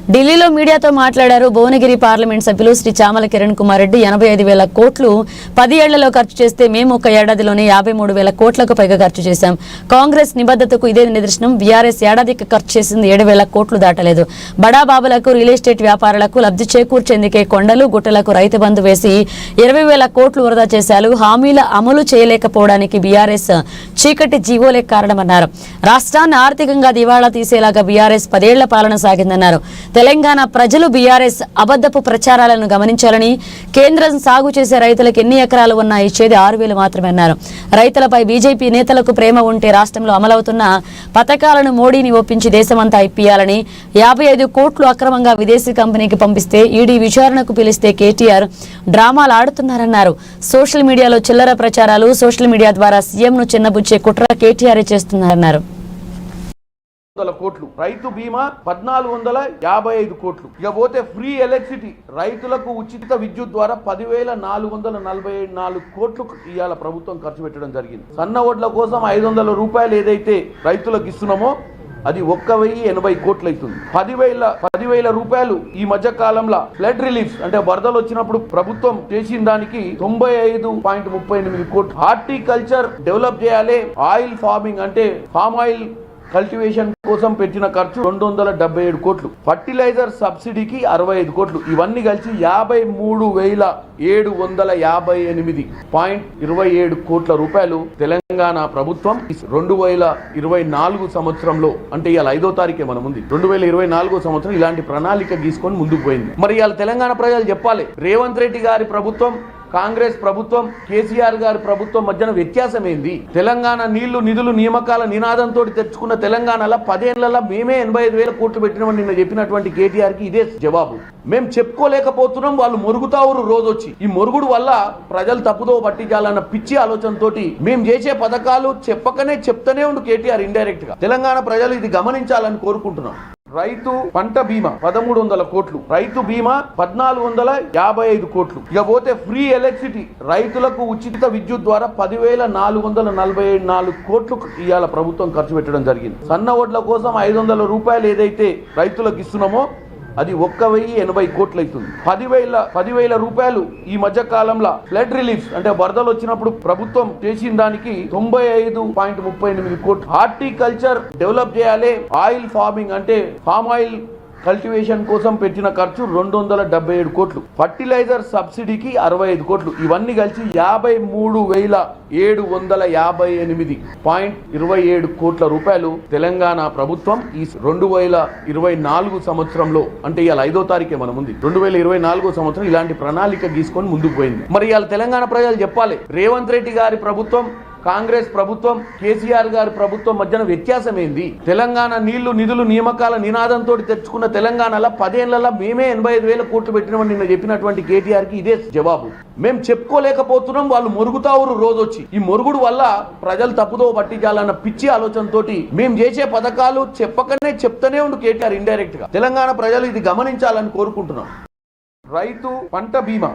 ఢిల్లీలో మీడియాతో మాట్లాడారు భువనగిరి పార్లమెంట్ సభ్యులు శ్రీ చామల కిరణ్ కుమార్ రెడ్డి. 85,000 కోట్లు 10 ఏళ్లలో ఖర్చు చేస్తే మేము ఒక ఏడాదిలోనే 53,000 కోట్లకు పైగా ఖర్చు చేశాం. కాంగ్రెస్ నిబద్ధతకు ఇదే నిదర్శనం. బీఆర్ఎస్ ఏడాదికి ఖర్చు చేసింది 7,000 కోట్లు దాటలేదు. బడాబాబులకు రియల్ ఎస్టేట్ వ్యాపారులకు లబ్ధి చేకూర్చేందుకే కొండలు గుట్టలకు రైతు బంధు వేసి 20,000 కోట్లు వృధా చేశారు. హామీల అమలు చేయలేకపోవడానికి బీఆర్ఎస్ చీకటి జీవోలే కారణమన్నారు. రాష్ట్రాన్ని ఆర్థికంగా దివాళా తీసేలాగా బీఆర్ఎస్ 10 ఏళ్ల పాలన సాగిందన్నారు. తెలంగాణ ప్రజలు బీఆర్ఎస్ అబద్ధపు ప్రచారాలను గమనించాలని, కేంద్రం సాగు చేసే రైతులకు ఎన్ని ఎకరాలు ఉన్నా ఇచ్చేది 6,000 మాత్రమే అన్నారు. రైతులపై బీజేపీ నేతలకు ప్రేమ ఉంటే రాష్ట్రంలో అమలవుతున్న పథకాలను మోడీని ఒప్పించి దేశమంతా ఇప్పియాలని, 55 కోట్లు అక్రమంగా విదేశీ కంపెనీకి పంపిస్తే ఈడీ విచారణకు పిలిస్తే కేటీఆర్ డ్రామాలు ఆడుతున్నారన్నారు. సోషల్ మీడియాలో చిల్లర ప్రచారాలు, సోషల్ మీడియా ద్వారా సీఎంను చిన్నబుచ్చే కుట్ర కేటీఆర్ చేస్తున్నారన్నారు. కోట్లు రైతు బీమా 1,455 కోట్లు. ఇక పోతే ఫ్రీ ఎలక్ట్రిసిటీ రైతులకు ఉచిత విద్యుత్ ద్వారా 10,444 కోట్లు ఇవాళ ప్రభుత్వం ఖర్చు పెట్టడం జరిగింది. సన్న ఓట్ల కోసం 500 రూపాయలు ఏదైతే రైతులకు ఇస్తున్నామో అది 1,080 కోట్లు అవుతుంది. 10,000 రూపాయలు ఈ మధ్య కాలంలో ఫ్లడ్ రిలీఫ్ అంటే వరదలు వచ్చినప్పుడు ప్రభుత్వం చేసిన దానికి 95.38 కోట్లు. హార్టికల్చర్ డెవలప్ చేయాలి, ఆయిల్ ఫార్మింగ్ అంటే పామ్ ఆయిల్ కల్టివేషన్ కోసం పెట్టిన ఖర్చు 277 కోట్లు. ఫర్టిలైజర్ సబ్సిడీకి 65 కోట్లు. ఇవన్నీ కలిసి 53,758.27 కోట్ల రూపాయలు తెలంగాణ ప్రభుత్వం 2024 సంవత్సరంలో, అంటే ఇవాళ 5వ తారీఖే మనం ఉంది, 2024 సంవత్సరం ఇలాంటి ప్రణాళిక గీసుకొని ముందుకు పోయింది. మరి ఇవాళ తెలంగాణ ప్రజలు చెప్పాలి, రేవంత్ రెడ్డి గారి ప్రభుత్వం, కాంగ్రెస్ ప్రభుత్వం, కేసీఆర్ గారి ప్రభుత్వం మధ్యన వ్యత్యాసం ఏంది? తెలంగాణ నీళ్లు నిధులు నియామకాల నినాదంతో తెచ్చుకున్న తెలంగాణలో 10 ఏళ్లలో మేమే 85,000 కోట్లు పెట్టినామని నిన్న చెప్పినటువంటి కేటీఆర్ కి ఇదే జవాబు. మేము చెప్పుకోలేకపోతున్నాం, వాళ్ళు మొరుగుతావురు రోజొచ్చి. ఈ మొరుగుడు వల్ల ప్రజలు తప్పుదో పట్టించాలన్న పిచ్చి ఆలోచనతోటి మేము చేసే పథకాలు చెప్పకనే చెప్తూనే ఉండు కేటీఆర్ ఇండైరెక్ట్ గా. తెలంగాణ ప్రజలు ఇది గమనించాలని కోరుకుంటున్నాం. రైతు పంట బీమా 1,300 కోట్లు, రైతు బీమా 1,455 కోట్లు. ఇక పోతే ఫ్రీ ఎలక్ట్రిసిటీ రైతులకు ఉచిత విద్యుత్ ద్వారా 10,444 కోట్లు ఇవాళ ప్రభుత్వం ఖర్చు పెట్టడం జరిగింది. సన్న ఓట్ల కోసం 500 రూపాయలు ఏదైతే రైతులకు ఇస్తున్నామో అది 1,080 కోట్లు అవుతుంది. 10,000 రూపాయలు ఈ మధ్య కాలంలో ఫ్లడ్ రిలీఫ్ అంటే వరదలు వచ్చినప్పుడు ప్రభుత్వం చేసిన దానికి 95.38 కోట్లు. హార్టికల్చర్ డెవలప్ చేయాలి, ఆయిల్ ఫార్మింగ్ అంటే పామ్ ఆయిల్ కల్టివేషన్ కోసం పెట్టిన ఖర్చు 277 కోట్లు. ఫర్టిలైజర్ సబ్సిడీకి 65 కోట్లు. ఇవన్నీ కలిసి 53,758.27 కోట్ల రూపాయలు తెలంగాణ ప్రభుత్వం ఈ 2024 సంవత్సరంలో, అంటే ఇవాళ 5వ తారీఖే మనం ఉంది, 2024 సంవత్సరం ఇలాంటి ప్రణాళిక గీసుకొని ముందుకు పోయింది. మరి ఇవాళ తెలంగాణ ప్రజలు చెప్పాలి, రేవంత్ రెడ్డి గారి ప్రభుత్వం, కాంగ్రెస్ ప్రభుత్వం, కేసీఆర్ గారి ప్రభుత్వం మధ్యన వ్యత్యాసం ఏంది? తెలంగాణ నీళ్లు నిధులు నియామకాల నినాదంతో తెచ్చుకున్న తెలంగాణలో 10 ఏళ్లలో మేమే 85,000 కోట్లు పెట్టినామని నిన్న చెప్పినటువంటి కేటీఆర్ కి ఇదే జవాబు. మేము చెప్పుకోలేకపోతున్నాం, వాళ్ళు మొరుగుతావురు రోజొచ్చి. ఈ మొరుగుడు వల్ల ప్రజలు తప్పుదో పట్టించాలన్న పిచ్చి ఆలోచనతోటి మేము చేసే పథకాలు చెప్పకనే చెప్తూనే ఉండు కేటీఆర్ ఇండైరెక్ట్ గా. తెలంగాణ ప్రజలు ఇది గమనించాలని కోరుకుంటున్నాం. రైతు పంట బీమా